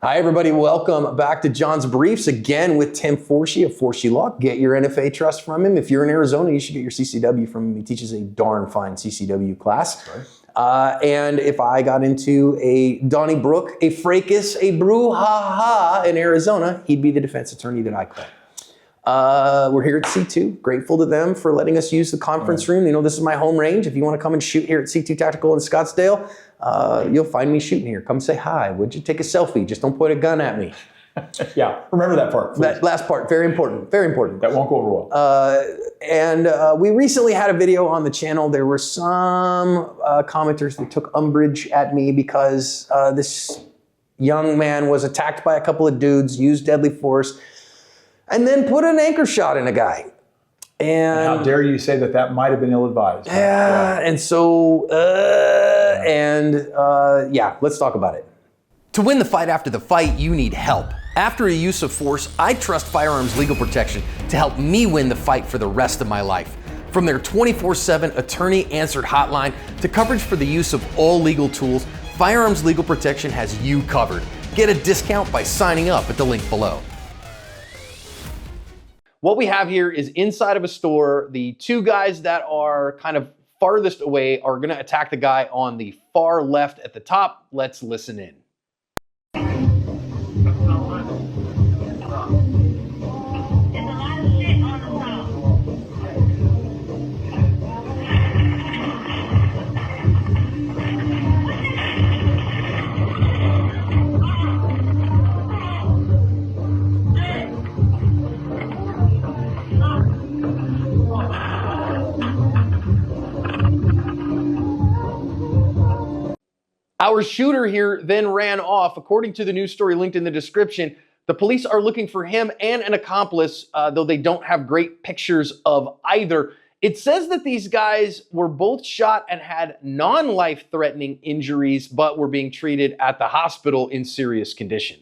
Hi, everybody. Welcome back to John's Briefs again with Tim Forshee of Forshee Law. Get your NFA trust from him. If you're in Arizona, you should get your CCW from him. He teaches a darn fine CCW class. Right. And if I got into a Donnybrook, a fracas, a brouhaha in Arizona, he'd be the defense attorney that I call. We're here at C2. Grateful to them for letting us use the conference room. You know, this is my home range. If you want to come and shoot here at C2 Tactical in Scottsdale, you'll find me shooting here. Come say hi. Would you take a selfie? Just don't point a gun at me. Yeah, remember that part, please. That last part, very important, very important. That won't go over well. We recently had a video on the channel. There were some commenters that took umbrage at me because this young man was attacked by a couple of dudes, used deadly force, and then put an anchor shot in a guy. And how dare you say that that might have been ill-advised. Yeah, and so, let's talk about it. To win the fight after the fight, you need help. After a use of force, I trust Firearms Legal Protection to help me win the fight for the rest of my life. From their 24/7 attorney-answered hotline to coverage for the use of all legal tools, Firearms Legal Protection has you covered. Get a discount by signing up at the link below. What we have here is inside of a store. The two guys that are kind of farthest away are going to attack the guy on the far left at the top. Let's listen in. Our shooter here then ran off. According to the news story linked in the description, the police are looking for him and an accomplice, though they don't have great pictures of either. It says that these guys were both shot and had non-life-threatening injuries, but were being treated at the hospital in serious condition.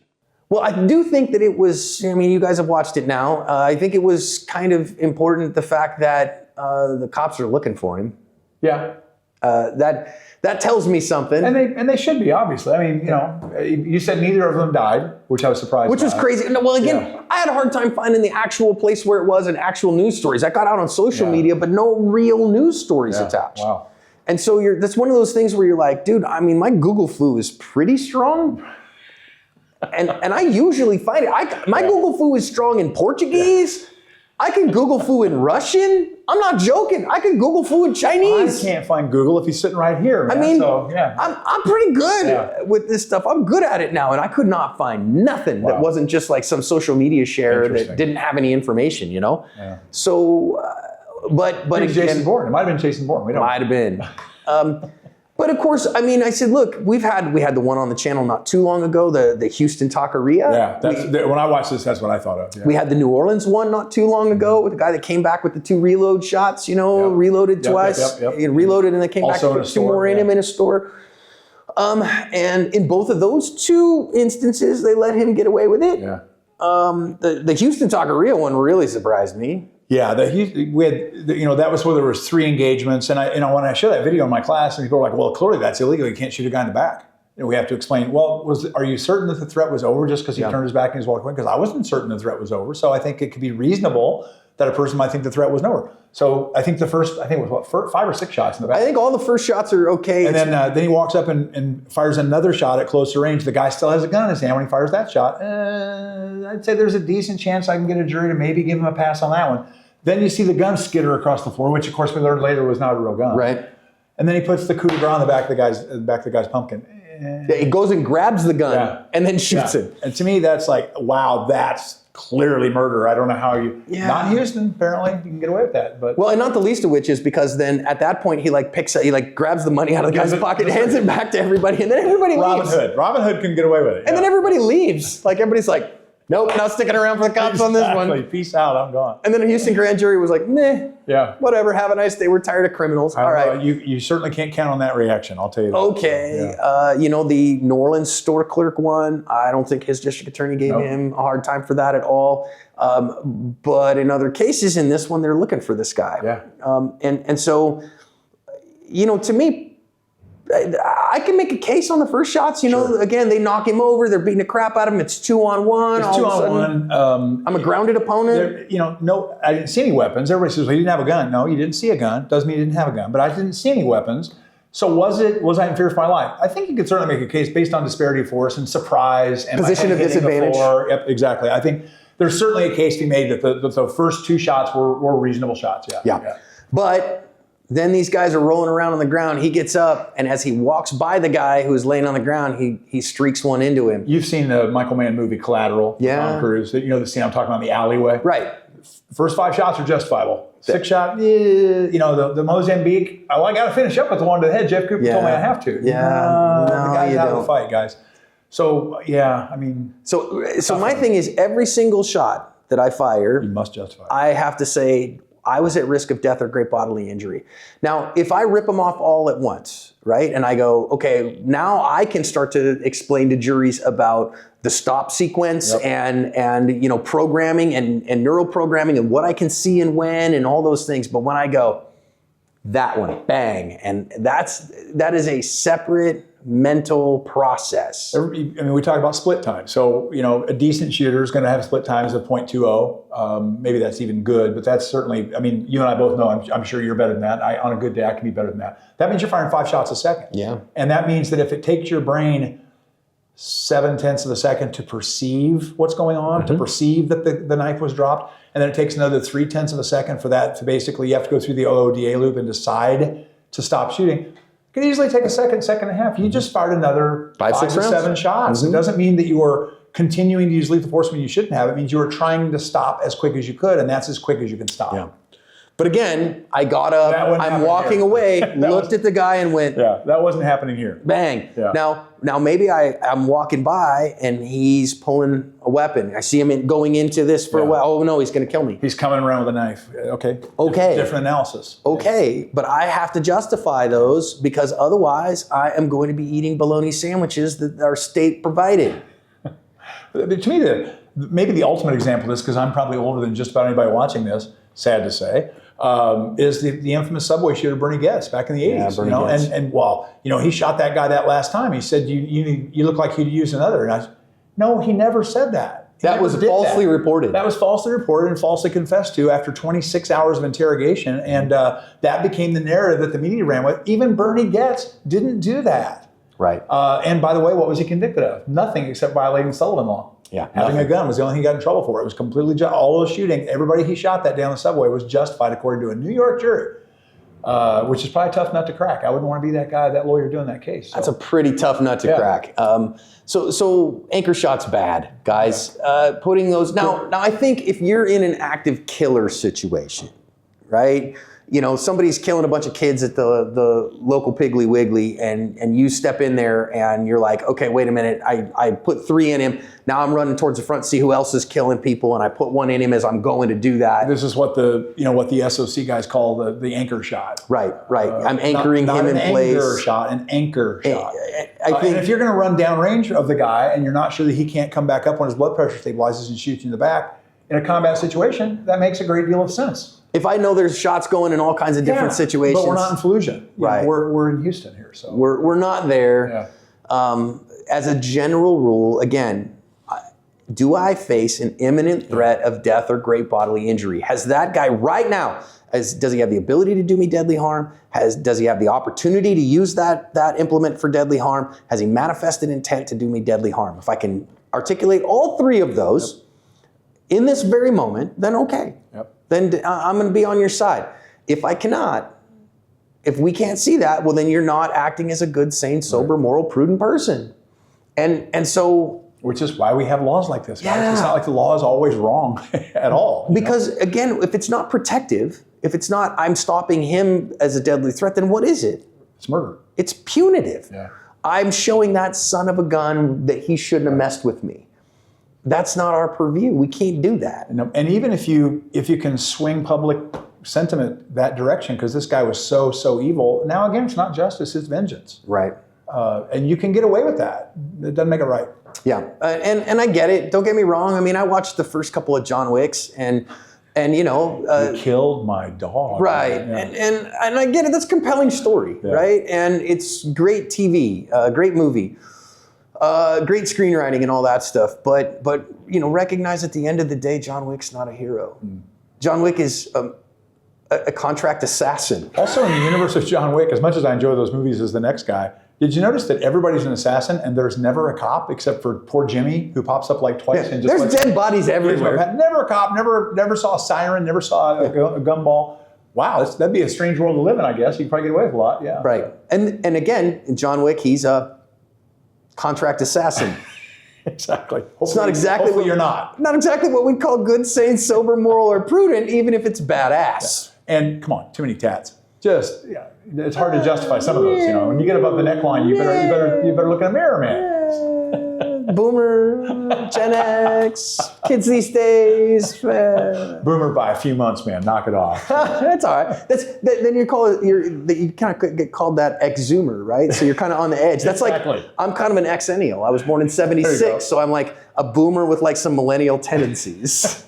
Well, I do think that it was, I mean, you guys have watched it now. I think it was kind of important, the fact that the cops are looking for him. Yeah. That tells me something. And they should be, obviously. I mean, you know, you said neither of them died, which I was surprised Which was by. crazy. No, well, again, I had a hard time finding the actual place where it was and actual news stories. That got out on social media, but no real news stories attached. Wow. And so that's one of those things where you're like, dude, I mean, my Google flu is pretty strong. And I usually find it. My Google flu is strong in Portuguese. I can Google flu in Russian. I'm not joking. I can Google flu in Chinese. I can't find Google if he's sitting right here, man. I mean, so, yeah. I'm pretty good with this stuff. I'm good at it now, and I could not find nothing that wasn't just like some social media share that didn't have any information, you know? Yeah. So, but again, Jason Bourne. It might have been Jason Bourne. We don't. Might have been. But of course, I mean, I said, look, we had the one on the channel not too long ago, the Houston Taqueria. Yeah, when I watched this, that's what I thought of. Yeah. We had the New Orleans one not too long ago with the guy that came back with the 2 reload shots, you know, reloaded twice, reloaded, and then came back with 2 more in him in a store. And in both of those 2 instances, they let him get away with it. Yeah. The Houston Taqueria one really surprised me. Yeah, we had, you know, that was where there was 3 engagements, and when I show that video in my class, and people are like, "Well, clearly that's illegal. You can't shoot a guy in the back." And we have to explain. Well, are you certain that the threat was over just because he turned his back and he's walking away? Because I wasn't certain the threat was over. So I think it could be reasonable that a person might think the threat was over. So I think it was 5 or 6 shots in the back. I think all the first shots are okay. And then he walks up and fires another shot at closer range. The guy still has a gun in his hand when he fires that shot. I'd say there's a decent chance I can get a jury to maybe give him a pass on that one. Then you see the gun skitter across the floor, which of course we learned later was not a real gun. Right. And then he puts the coup de grace on the back of the guy's pumpkin. Yeah, he goes and grabs the gun and then shoots him. And to me, that's like, wow, that's clearly murder. I don't know how you. Yeah. Not in Houston, apparently you can get away with that. But and not the least of which is because then at that point he grabs the money out of the guy's pocket, hands it back to everybody, and then everybody leaves. Robin Hood can get away with it. And then everybody leaves. Like everybody's like, nope, not sticking around for the cops on this one. Peace out, I'm gone. And then a Houston grand jury was like, meh, whatever, have a nice day. We're tired of criminals. All right. You certainly can't count on that reaction, I'll tell you that. Okay. You know, the New Orleans store clerk one, I don't think his district attorney gave him a hard time for that at all. But in other cases, in this one, they're looking for this guy. Yeah. And so, you know, to me, I can make a case on the first shots. You know, again, they knock him over. They're beating the crap out of him. It's 2-on-1. It's 2-on-1. I'm a grounded opponent. No, I didn't see any weapons. Everybody says, well, he didn't have a gun. No, you didn't see a gun. Doesn't mean he didn't have a gun. But I didn't see any weapons. So was I in fear for my life? I think you could certainly make a case based on disparity of force and surprise and position of disadvantage. Yep, exactly. I think there's certainly a case to be made that the first 2 shots were reasonable shots. Yeah. But then these guys are rolling around on the ground. He gets up, and as he walks by the guy who's laying on the ground, he streaks one into him. You've seen the Michael Mann movie Collateral. Tom Cruise. The scene I'm talking about in the alleyway. Right. First 5 shots are justifiable. 6th shot, the Mozambique. I got to finish up with the one to the head. Jeff Cooper told me I have to. Yeah. The guy's out of the fight, guys. So So my thing is, every single shot that I fire, you must justify. I have to say I was at risk of death or great bodily injury. Now, if I rip them off all at once, right, and I go, okay, now I can start to explain to juries about the stop sequence and programming and neural programming and what I can see and when and all those things. But when I go, that one, bang, and that is a separate mental process. We talk about split time. So, a decent shooter is going to have split times of 0.20. Maybe that's even good, but that's certainly, you and I both know, I'm sure you're better than that. On a good day, I can be better than that. That means you're firing 5 shots a second. Yeah. And that means that if it takes your brain 0.7 of a second to perceive what's going on, to perceive that the knife was dropped, and then it takes another 0.3 of a second for that to basically, you have to go through the OODA loop and decide to stop shooting. It could easily take a second and a half. You just fired another 5 to 7 shots. It doesn't mean that you were continuing to use lethal force when you shouldn't have. It means you were trying to stop as quick as you could, and that's as quick as you can stop. Yeah. But again, I got up, I'm walking away, looked at the guy and went, yeah, that wasn't happening here. Bang. Yeah. Now maybe I'm walking by and he's pulling a weapon. I see him going into this for a while. Oh no, he's going to kill me. He's coming around with a knife. Okay. Different analysis. Okay, but I have to justify those because otherwise I am going to be eating bologna sandwiches that are state provided. To me, maybe the ultimate example of this, because I'm probably older than just about anybody watching this, sad to say, is the infamous subway shooter Bernie Getz back in the 80s. And he shot that guy that last time. He said, you look like you'd use another. And I said, no, he never said that. That was falsely reported. That was falsely reported and falsely confessed to after 26 hours of interrogation. And that became the narrative that the media ran with. Even Bernie Getz didn't do that. Right. And by the way, what was he convicted of? Nothing except violating Sullivan law. Yeah, having a gun was the only thing he got in trouble for. It was completely all those shooting. Everybody he shot that day on the subway was justified according to a New York jury, which is probably a tough nut to crack. I wouldn't want to be that guy, that lawyer doing that case. So. That's a pretty tough nut to crack. So anchor shot's bad, guys. Putting those now, I think if you're in an active killer situation, right? Somebody's killing a bunch of kids at the local Piggly Wiggly, and you step in there and you're like, okay, wait a minute, I put 3 in him. Now I'm running towards the front to see who else is killing people, and I put 1 in him as I'm going to do that. This is what the SOC guys call the anchor shot. Right. I'm anchoring him in place. An anchor shot. I think, and if you're going to run downrange of the guy and you're not sure that he can't come back up when his blood pressure stabilizes and shoot you in the back in a combat situation, that makes a great deal of sense. If I know there's shots going in all kinds of different situations. But we're not in Fallujah. Right. We're in Houston here. So we're not there. Yeah. As a general rule, again, do I face an imminent threat of death or great bodily injury? Has that guy right now, does he have the ability to do me deadly harm? Does he have the opportunity to use that implement for deadly harm? Has he manifested intent to do me deadly harm? If I can articulate all 3 of those in this very moment, then okay. Yep. Then I'm going to be on your side. If I cannot, if we can't see that, well, then you're not acting as a good, sane, sober, moral, prudent person. And so... Which is why we have laws like this. Yeah. It's not like the law is always wrong at all. Because, again, if it's not protective, if it's not I'm stopping him as a deadly threat, then what is it? It's murder. It's punitive. Yeah. I'm showing that son of a gun that he shouldn't have messed with me. That's not our purview. We can't do that. And even if you can swing public sentiment that direction, because this guy was so evil, now again, it's not justice, it's vengeance. Right. And you can get away with that. It doesn't make it right. Yeah, and I get it. Don't get me wrong. I mean, I watched the first couple of John Wicks, and And you killed my dog. Right. Yeah. And I get it. That's a compelling story, right? And it's great TV, great movie, great screenwriting and all that stuff. But recognize at the end of the day, John Wick's not a hero. John Wick is a contract assassin. Also in the universe of John Wick, as much as I enjoy those movies as the next guy, did you notice that everybody's an assassin and there's never a cop except for poor Jimmy, who pops up like twice and just there's dead bodies everywhere. Never a cop, never saw a siren, never saw a gumball. Wow, that'd be a strange world to live in, I guess. You'd probably get away with a lot, yeah. Right. And again, in John Wick, he's a contract assassin. Exactly. It's not exactly what you're not. Not exactly what we'd call good, sane, sober, moral, or prudent, even if it's badass. Yeah. And come on, too many tats. Just it's hard to justify some of those. When you get above the neckline, you better look in the mirror, man. Boomer, Gen X, kids these days. Boomer by a few months, man. Knock it off. That's all right. Then you kind of get called that X-Zoomer, right? So you're kind of on the edge. That's exactly. Like I'm kind of an Xennial. I was born in '76, so I'm like a boomer with like some millennial tendencies.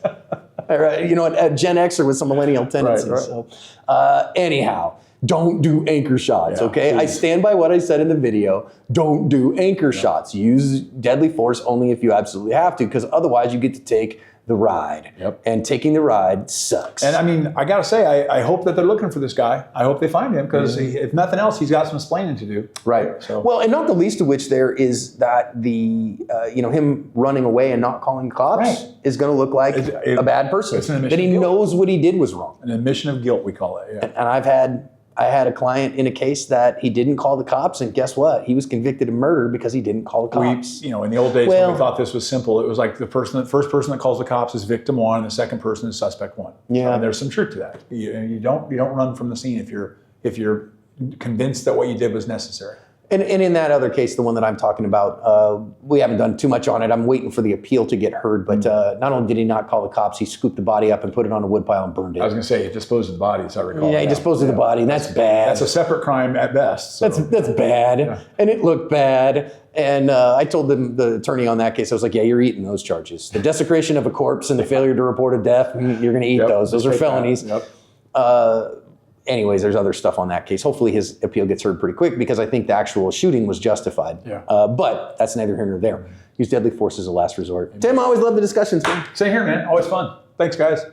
Right, a Gen Xer with some millennial tendencies. Right. So, anyhow, don't do anchor shots, okay? Please. I stand by what I said in the video. Don't do anchor shots. Use deadly force only if you absolutely have to, because otherwise you get to take the ride. Yep. And taking the ride sucks. And I mean, I got to say, I hope that they're looking for this guy. I hope they find him, because if nothing else, he's got some explaining to do. Right. So. Well, and not the least of which there is that him running away and not calling cops is going to look like a bad person. It's an admission that he of guilt. knows what he did was wrong. An admission of guilt, we call it. Yeah. And I had a client in a case that he didn't call the cops, and guess what? He was convicted of murder because he didn't call the cops. In the old days when we thought this was simple, it was like the first person that calls the cops is victim one, and the second person is suspect one. Yeah, and there's some truth to that. You don't run from the scene if you're convinced that what you did was necessary. And in that other case, the one that I'm talking about, we haven't done too much on it. I'm waiting for the appeal to get heard. But not only did he not call the cops, he scooped the body up and put it on a woodpile and burned it. I was going to say, he disposed of the body, as I recall. Yeah, he disposed of the body, and that's bad. That's a separate crime at best. So. That's bad, and it looked bad. And I told the attorney on that case, I was like, yeah, you're eating those charges. The desecration of a corpse and the failure to report a death, you're going to eat those. Those are felonies. Anyways, there's other stuff on that case. Hopefully his appeal gets heard pretty quick, because I think the actual shooting was justified. Yeah. But that's neither here nor there. Use deadly force as a last resort. Tim, I always love the discussions, man. Same here, man. Always fun. Thanks, guys.